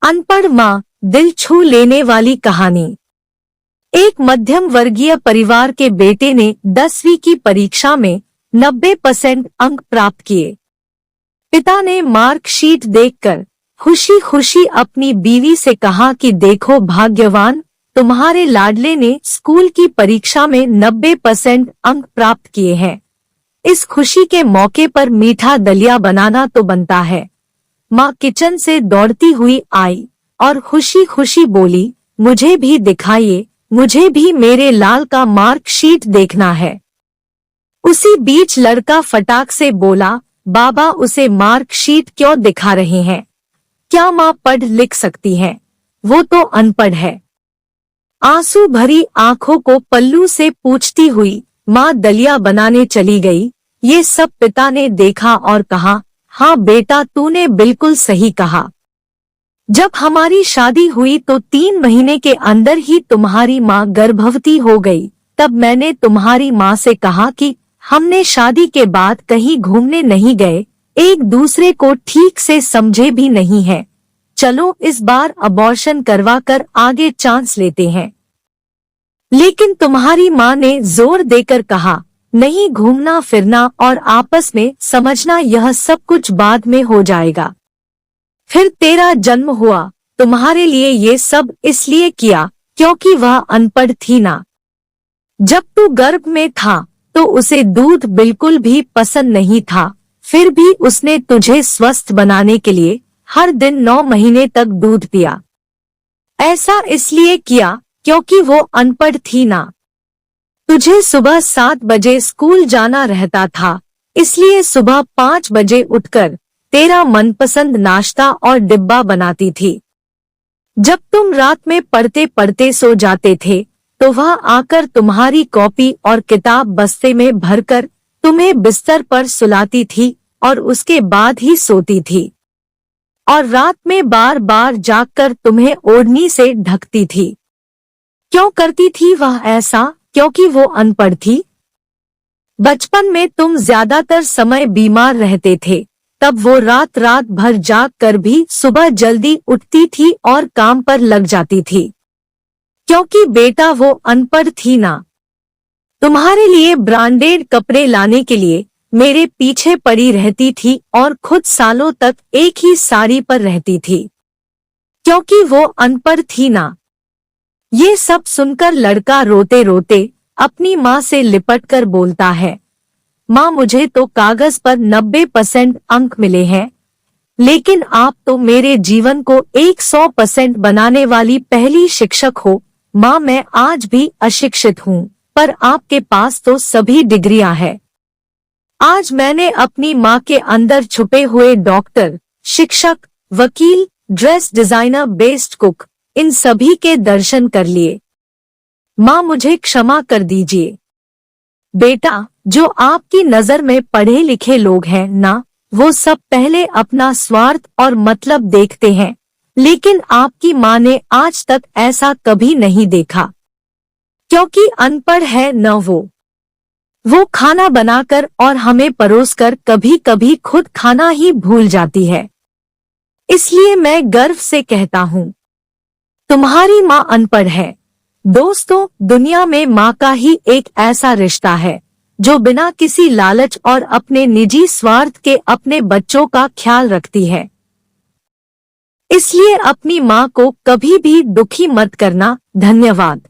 अनपढ़ माँ, दिल छू लेने वाली कहानी। एक मध्यम वर्गीय परिवार के बेटे ने 10वीं की परीक्षा में 90% अंक प्राप्त किए। पिता ने मार्कशीट देखकर खुशी खुशी अपनी बीवी से कहा कि देखो भाग्यवान, तुम्हारे लाडले ने स्कूल की परीक्षा में 90% अंक प्राप्त किए हैं। इस खुशी के मौके पर मीठा दलिया बनाना तो बनता है। माँ किचन से दौड़ती हुई आई और खुशी खुशी बोली, मुझे भी दिखाइए, मुझे भी मेरे लाल का मार्कशीट देखना है। उसी बीच लड़का फटाक से बोला, बाबा उसे मार्कशीट क्यों दिखा रहे हैं? क्या माँ पढ़ लिख सकती है? वो तो अनपढ़ है। आंसू भरी आंखों को पल्लू से पूछती हुई माँ दलिया बनाने चली गई। ये सब पिता ने देखा और कहा, हाँ बेटा, तूने बिल्कुल सही कहा। जब हमारी शादी हुई तो 3 महीने के अंदर ही तुम्हारी माँ गर्भवती हो गई। तब मैंने तुम्हारी माँ से कहा कि हमने शादी के बाद कहीं घूमने नहीं गए, एक दूसरे को ठीक से समझे भी नहीं है। चलो इस बार अबॉर्शन करवा कर आगे चांस लेते हैं। लेकिन तुम्हारी माँ ने जोर देकर कहा, नहीं, घूमना फिरना और आपस में समझना यह सब कुछ बाद में हो जाएगा। फिर तेरा जन्म हुआ, तुम्हारे लिए ये सब इसलिए किया क्योंकि वह अनपढ़ थी ना। जब तू गर्भ में था तो उसे दूध बिल्कुल भी पसंद नहीं था, फिर भी उसने तुझे स्वस्थ बनाने के लिए हर दिन 9 महीने तक दूध पिया। ऐसा इसलिए किया क्योंकि वो अनपढ़ थी ना। तुझे सुबह 7 बजे स्कूल जाना रहता था, इसलिए सुबह 5 बजे उठकर तेरा मनपसंद नाश्ता और डिब्बा बनाती थी। जब तुम रात में पढ़ते पढ़ते सो जाते थे तो वह आकर तुम्हारी कॉपी और किताब बस्ते में भरकर तुम्हें बिस्तर पर सुलाती थी और उसके बाद ही सोती थी। और रात में बार बार जागकर तुम्हें ओढ़नी से ढकती थी। क्यों करती थी वह ऐसा? क्योंकि वो अनपढ़ थी। बचपन में तुम ज्यादातर समय बीमार रहते थे, तब वो रात रात भर जाग कर भी सुबह जल्दी उठती थी और काम पर लग जाती थी, क्योंकि बेटा वो अनपढ़ थी ना। तुम्हारे लिए ब्रांडेड कपड़े लाने के लिए मेरे पीछे पड़ी रहती थी और खुद सालों तक एक ही साड़ी पर रहती थी, क्योंकि वो अनपढ़ थी ना। ये सब सुनकर लड़का रोते रोते अपनी माँ से लिपटकर बोलता है, माँ मुझे तो कागज पर 90% अंक मिले हैं, लेकिन आप तो मेरे जीवन को 100% बनाने वाली पहली शिक्षक हो। माँ मैं आज भी अशिक्षित हूँ, पर आपके पास तो सभी डिग्रियां हैं। आज मैंने अपनी माँ के अंदर छुपे हुए डॉक्टर, शिक्षक, वकील, ड्रेस डिजाइनर, बेस्ट कुक, इन सभी के दर्शन कर लिए। माँ मुझे क्षमा कर दीजिए। बेटा, जो आपकी नजर में पढ़े लिखे लोग हैं ना, वो सब पहले अपना स्वार्थ और मतलब देखते हैं, लेकिन आपकी माँ ने आज तक ऐसा कभी नहीं देखा, क्योंकि अनपढ़ है न वो खाना बनाकर और हमें परोसकर कभी कभी खुद खाना ही भूल जाती है। इसलिए मैं गर्व से कहता हूँ, तुम्हारी माँ अनपढ़ है। दोस्तों, दुनिया में माँ का ही एक ऐसा रिश्ता है जो बिना किसी लालच और अपने निजी स्वार्थ के अपने बच्चों का ख्याल रखती है। इसलिए अपनी माँ को कभी भी दुखी मत करना। धन्यवाद।